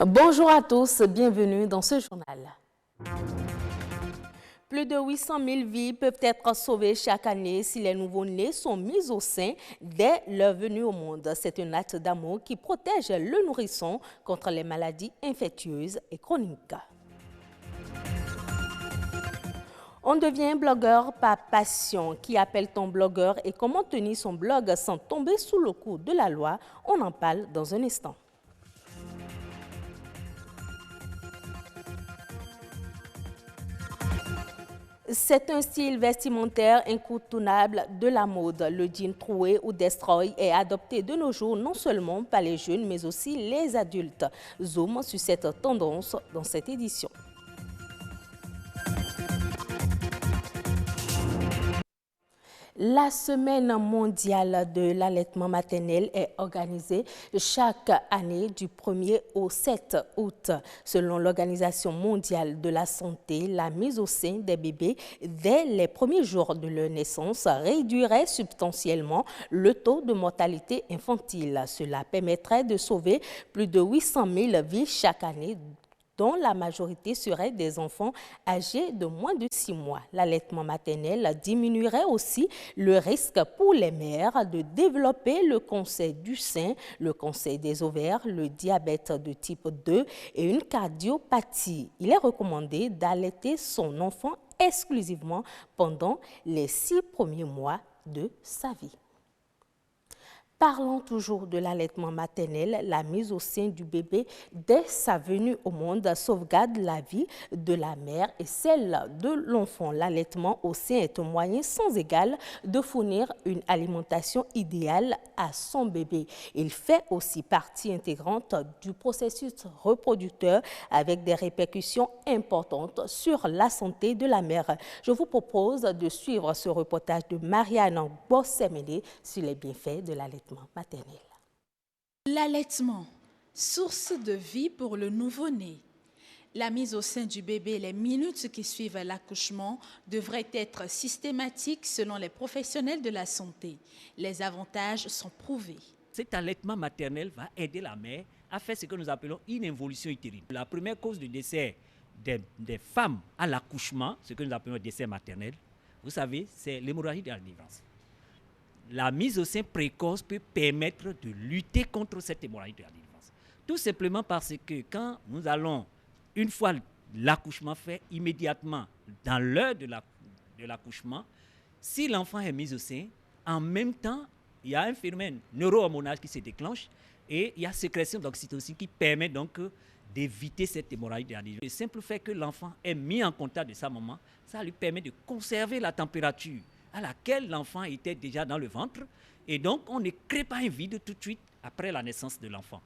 Bonjour à tous, bienvenue dans ce journal. Plus de 800 000 vies peuvent être sauvées chaque année si les nouveau-nés sont mis au sein dès leur venue au monde. C'est un acte d'amour qui protège le nourrisson contre les maladies infectieuses et chroniques. On devient blogueur par passion. Qui appelle-t-on blogueur et comment tenir son blog sans tomber sous le coup de la loi? On en parle dans un instant. C'est un style vestimentaire incontournable de la mode. Le jean troué ou destroy est adopté de nos jours non seulement par les jeunes mais aussi les adultes. Zoom sur cette tendance dans cette édition. La semaine mondiale de l'allaitement maternel est organisée chaque année du 1er au 7 août. Selon l'Organisation mondiale de la santé, la mise au sein des bébés dès les premiers jours de leur naissance réduirait substantiellement le taux de mortalité infantile. Cela permettrait de sauver plus de 800 000 vies chaque année, dont la majorité seraient des enfants âgés de moins de 6 mois. L'allaitement maternel diminuerait aussi le risque pour les mères de développer le cancer du sein, le cancer des ovaires, le diabète de type 2 et une cardiopathie. Il est recommandé d'allaiter son enfant exclusivement pendant les 6 premiers mois de sa vie. Parlons toujours de l'allaitement maternel, la mise au sein du bébé dès sa venue au monde sauvegarde la vie de la mère et celle de l'enfant. L'allaitement au sein est un moyen sans égal de fournir une alimentation idéale à son bébé. Il fait aussi partie intégrante du processus reproducteur avec des répercussions importantes sur la santé de la mère. Je vous propose de suivre ce reportage de Marianne Bossemele sur les bienfaits de l'allaitement maternel. L'allaitement, source de vie pour le nouveau-né. La mise au sein du bébé les minutes qui suivent l'accouchement devrait être systématique selon les professionnels de la santé. Les avantages sont prouvés. Cet allaitement maternel va aider la mère à faire ce que nous appelons une involution utérine. La première cause de décès des femmes à l'accouchement, ce que nous appelons le décès maternel, vous savez, c'est l'hémorragie de la délivrance. La mise au sein précoce peut permettre de lutter contre cette hémorragie de la délivrance. Tout simplement parce que quand nous allons, une fois l'accouchement fait, immédiatement dans l'heure de l'accouchement, si l'enfant est mis au sein, en même temps, il y a un phénomène neuro-hormonal qui se déclenche et il y a sécrétion d'oxytocine qui permet donc d'éviter cette hémorragie de la délivrance. Le simple fait que l'enfant est mis en contact de sa maman, ça lui permet de conserver la température à laquelle l'enfant était déjà dans le ventre, et donc on ne crée pas un vide tout de suite après la naissance de l'enfant.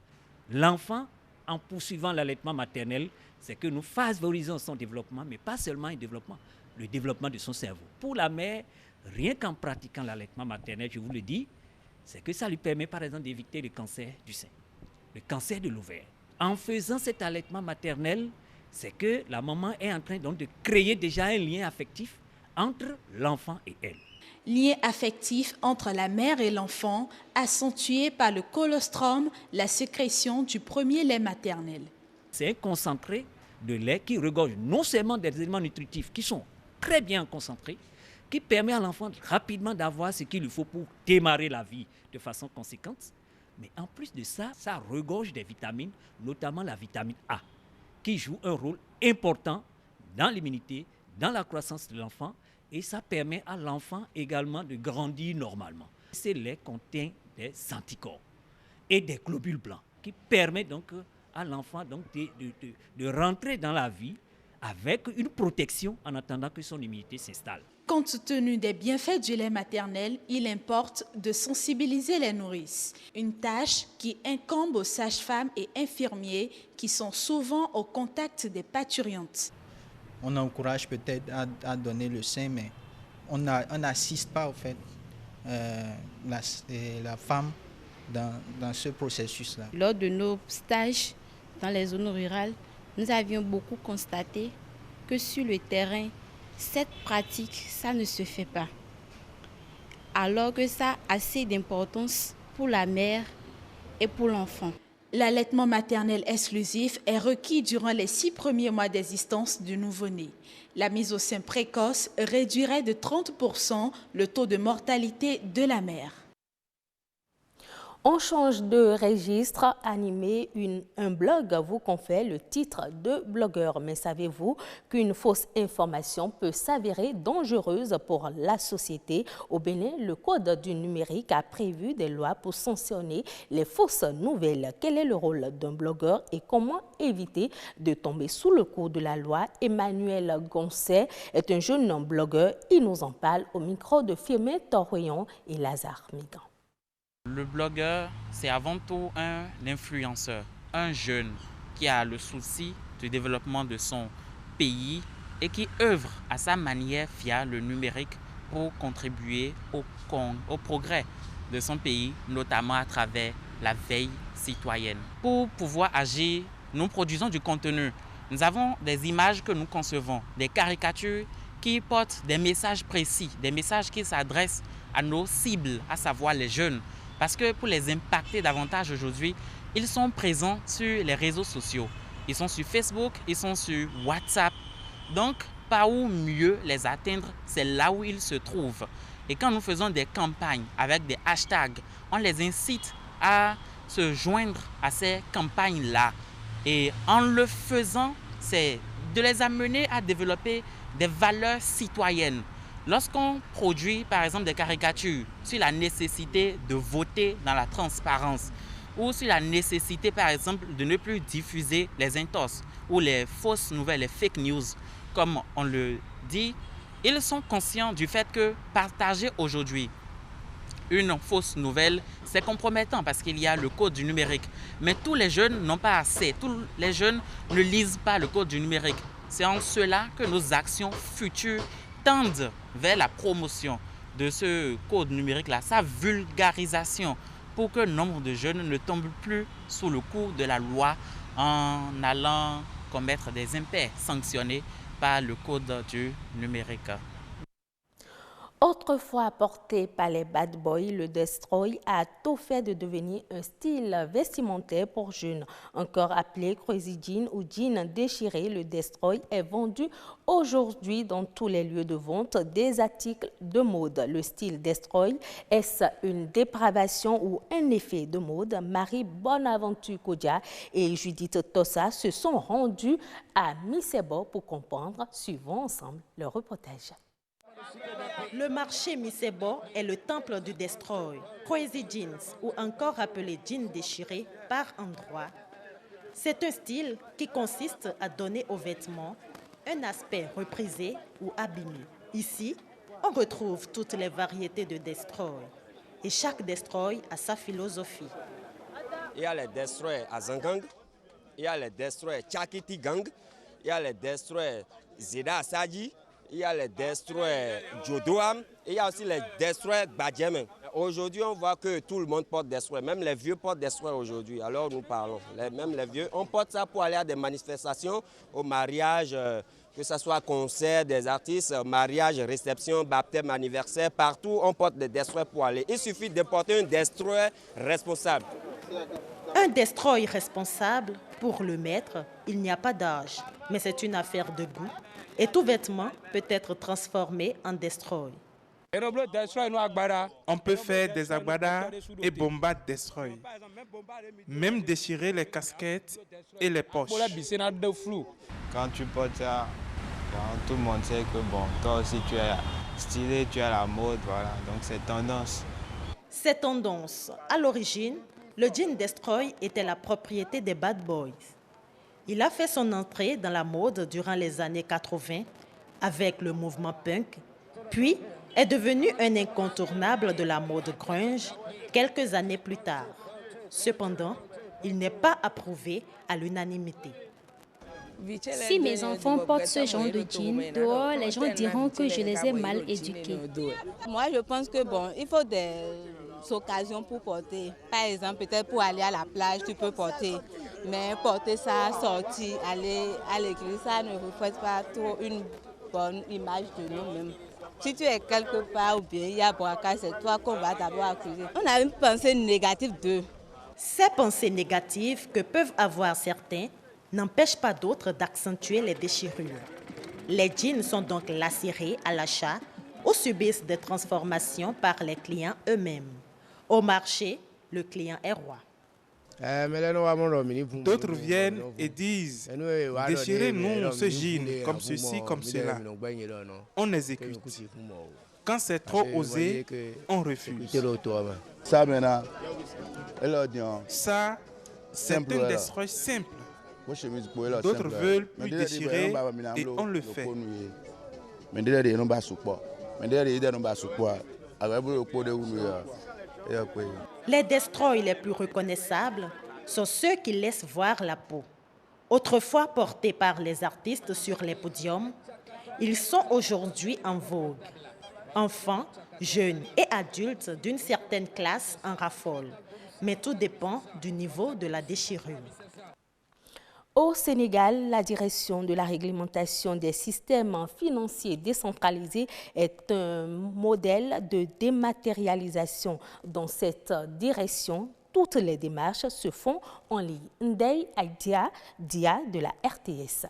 L'enfant, en poursuivant l'allaitement maternel, c'est que nous favorisons son développement, mais pas seulement un développement, le développement de son cerveau. Pour la mère, rien qu'en pratiquant l'allaitement maternel, je vous le dis, c'est que ça lui permet par exemple d'éviter le cancer du sein, le cancer de l'ovaire. En faisant cet allaitement maternel, c'est que la maman est en train donc de créer déjà un lien affectif entre l'enfant et elle. Lien affectif entre la mère et l'enfant, accentué par le colostrum, la sécrétion du premier lait maternel. C'est un concentré de lait qui regorge non seulement des éléments nutritifs qui sont très bien concentrés, qui permet à l'enfant rapidement d'avoir ce qu'il lui faut pour démarrer la vie de façon conséquente, mais en plus de ça, ça regorge des vitamines, notamment la vitamine A, qui joue un rôle important dans l'immunité, dans la croissance de l'enfant, et ça permet à l'enfant également de grandir normalement. Ce lait contient des anticorps et des globules blancs qui permettent donc à l'enfant donc de rentrer dans la vie avec une protection en attendant que son immunité s'installe. Compte tenu des bienfaits du lait maternel, il importe de sensibiliser les nourrices, une tâche qui incombe aux sages-femmes et infirmiers qui sont souvent au contact des parturientes. On encourage peut-être à donner le sein, mais on n'assiste pas, au fait, la femme dans ce processus-là. Lors de nos stages dans les zones rurales, nous avions beaucoup constaté que sur le terrain, cette pratique, ça ne se fait pas. Alors que ça a assez d'importance pour la mère et pour l'enfant. L'allaitement maternel exclusif est requis durant les 6 premiers mois d'existence du nouveau-né. La mise au sein précoce réduirait de 30% le taux de mortalité de la mère. On change de registre, animer un blog vous confère le titre de blogueur. Mais savez-vous qu'une fausse information peut s'avérer dangereuse pour la société? Au Bénin, le Code du numérique a prévu des lois pour sanctionner les fausses nouvelles. Quel est le rôle d'un blogueur et comment éviter de tomber sous le coup de la loi? Emmanuel Goncet est un jeune blogueur. Il nous en parle au micro de Firmin Torreillon et Lazare Migan. Le blogueur, c'est avant tout un influenceur, un jeune qui a le souci du développement de son pays et qui œuvre à sa manière via le numérique pour contribuer au progrès de son pays, notamment à travers la veille citoyenne. Pour pouvoir agir, nous produisons du contenu. Nous avons des images que nous concevons, des caricatures qui portent des messages précis, des messages qui s'adressent à nos cibles, à savoir les jeunes. Parce que pour les impacter davantage aujourd'hui, ils sont présents sur les réseaux sociaux. Ils sont sur Facebook, ils sont sur WhatsApp. Donc, par où mieux les atteindre, c'est là où ils se trouvent. Et quand nous faisons des campagnes avec des hashtags, on les incite à se joindre à ces campagnes-là. Et en le faisant, c'est de les amener à développer des valeurs citoyennes. Lorsqu'on produit par exemple des caricatures sur la nécessité de voter dans la transparence ou sur la nécessité par exemple de ne plus diffuser les intox ou les fausses nouvelles, les fake news, comme on le dit, ils sont conscients du fait que partager aujourd'hui une fausse nouvelle, c'est compromettant parce qu'il y a le code du numérique. Mais tous les jeunes n'ont pas assez, tous les jeunes ne lisent pas le code du numérique. C'est en cela que nos actions futures tendent vers la promotion de ce code numérique-là, sa vulgarisation, pour que nombre de jeunes ne tombent plus sous le coup de la loi en allant commettre des impairs sanctionnés par le code du numérique. Autrefois porté par les bad boys, le destroy a tout fait de devenir un style vestimentaire pour jeunes. Encore appelé crazy jean ou jean déchiré, le destroy est vendu aujourd'hui dans tous les lieux de vente des articles de mode. Le style destroy, est-ce une dépravation ou un effet de mode? Marie Bonaventure Kodja et Judith Tossa se sont rendues à Missebo pour comprendre. Suivons ensemble le reportage. Le marché Missebo est le temple du destroy, crazy jeans ou encore appelé jean déchiré par endroits. C'est un style qui consiste à donner aux vêtements un aspect reprisé ou abîmé. Ici, on retrouve toutes les variétés de destroy et chaque destroy a sa philosophie. Il y a les destroy à Zangang, il y a les destroy Chakiti Gang, il y a les destroy Zeda Asaji, il y a les destroy Jodoam et il y a aussi les destroy Badjem. Aujourd'hui, on voit que tout le monde porte destroy, même les vieux portent destroy aujourd'hui. Alors nous parlons, même les vieux, on porte ça pour aller à des manifestations, au mariage, que ce soit concert des artistes, mariage, réception, baptême, anniversaire, partout on porte des destroy pour aller. Il suffit de porter un destroy responsable. Un destroy responsable, pour le maître, il n'y a pas d'âge, mais c'est une affaire de goût. Et tout vêtement peut être transformé en destroy. On peut faire des agbada et bomba destroy. Même déchirer les casquettes et les poches. Quand tu portes ça, tout le monde sait que bon, toi aussi tu es stylé, tu es à la mode, voilà. Donc c'est tendance. Cette tendance, à l'origine, le jean destroy était la propriété des bad boys. Il a fait son entrée dans la mode durant les années 80 avec le mouvement punk, puis est devenu un incontournable de la mode grunge quelques années plus tard. Cependant, il n'est pas approuvé à l'unanimité. Si mes enfants portent ce genre de jeans, dehors, les gens diront que je les ai mal éduqués. Moi, je pense que bon, il faut des occasions pour porter. Par exemple, peut-être pour aller à la plage, tu peux porter. Mais porter ça, sortir, aller à l'église, ça ne reflète pas trop une bonne image de nous-mêmes. Si tu es quelque part ou bien il y a braquage, c'est toi qu'on va d'abord accuser. On a une pensée négative d'eux. Ces pensées négatives que peuvent avoir certains n'empêchent pas d'autres d'accentuer les déchirures. Les jeans sont donc lacérés à l'achat ou subissent des transformations par les clients eux-mêmes. Au marché, le client est roi. D'autres viennent et disent « Déchirez-nous ce jean comme ceci, comme cela ». On exécute. Quand c'est trop osé, on refuse. Ça, c'est un destroy simple. D'autres veulent plus déchirer et on le fait. Les destroys les plus reconnaissables sont ceux qui laissent voir la peau. Autrefois portés par les artistes sur les podiums, ils sont aujourd'hui en vogue. Enfants, jeunes et adultes d'une certaine classe en raffolent. Mais tout dépend du niveau de la déchirure. Au Sénégal, la direction de la réglementation des systèmes financiers décentralisés est un modèle de dématérialisation. Dans cette direction, toutes les démarches se font en ligne. Ndeye Aïdia Dia de la RTS.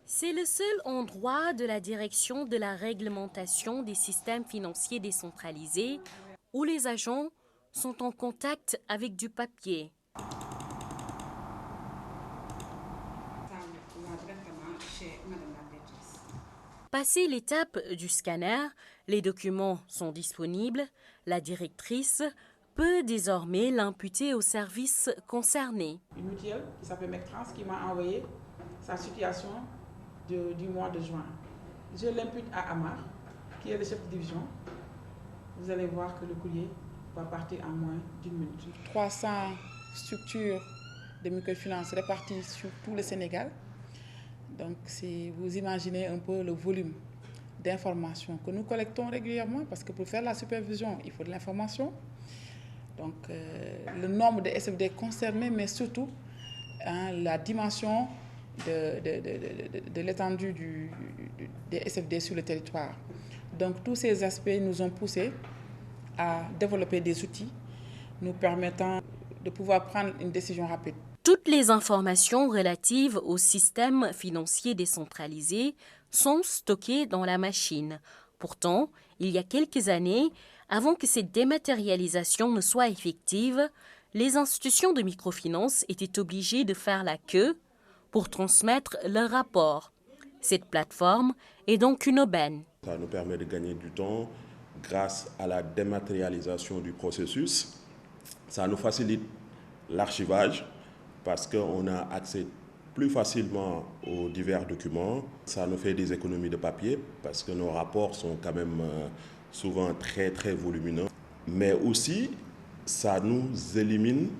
C'est le seul endroit de la direction de la réglementation des systèmes financiers décentralisés où les agents sont en contact avec du papier. Passé l'étape du scanner, les documents sont disponibles. La directrice peut désormais l'imputer au service concerné. Une mutuelle qui s'appelle Mectrans qui m'a envoyé sa situation du mois de juin. Je l'impute à Amar, qui est le chef de division. Vous allez voir que le courrier va partir en moins d'1 minute. 300 structures de microfinance réparties sur tout le Sénégal. Donc, vous imaginez un peu le volume d'informations que nous collectons régulièrement, parce que pour faire la supervision, il faut de l'information. Donc, le nombre de SFD concernés, mais surtout la dimension de l'étendue des SFD sur le territoire. Donc, tous ces aspects nous ont poussés à développer des outils nous permettant de pouvoir prendre une décision rapide. Toutes les informations relatives au système financier décentralisé sont stockées dans la machine. Pourtant, il y a quelques années, avant que cette dématérialisation ne soit effective, les institutions de microfinance étaient obligées de faire la queue pour transmettre leurs rapports. Cette plateforme est donc une aubaine. Ça nous permet de gagner du temps grâce à la dématérialisation du processus. Ça nous facilite l'archivage parce qu'on a accès plus facilement aux divers documents. Ça nous fait des économies de papier parce que nos rapports sont quand même souvent très volumineux. Mais aussi, ça nous élimine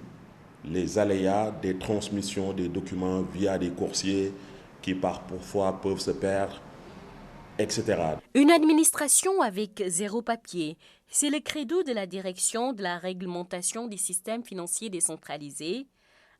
les aléas des transmissions des documents via des coursiers qui parfois peuvent se perdre, etc. Une administration avec zéro papier, c'est le credo de la direction de la réglementation des systèmes financiers décentralisés.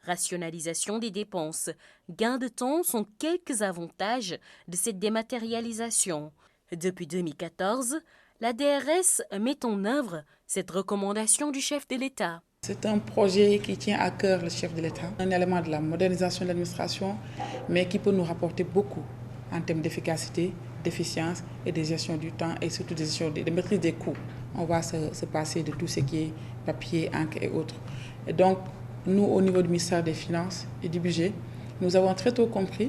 Rationalisation des dépenses, gain de temps sont quelques avantages de cette dématérialisation. Depuis 2014, la DRS met en œuvre cette recommandation du chef de l'État. C'est un projet qui tient à cœur le chef de l'État, un élément de la modernisation de l'administration, mais qui peut nous rapporter beaucoup en termes d'efficacité, d'efficience et de gestion du temps et surtout de maîtrise des coûts. On va se passer de tout ce qui est papier, encre et autres. Et donc, nous, au niveau du ministère des Finances et du Budget, nous avons très tôt compris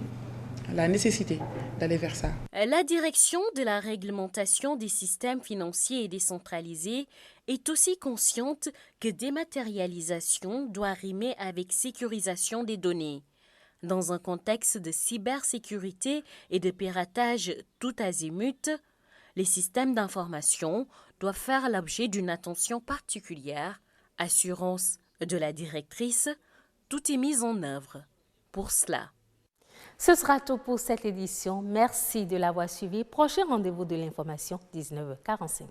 la nécessité d'aller vers ça. La direction de la réglementation des systèmes financiers et décentralisés est aussi consciente que dématérialisation doit rimer avec sécurisation des données. Dans un contexte de cybersécurité et de piratage tout azimut, les systèmes d'information doivent faire l'objet d'une attention particulière. Assurance de la directrice, tout est mis en œuvre pour cela. Ce sera tout pour cette édition. Merci de l'avoir suivi. Prochain rendez-vous de l'information, 19h45.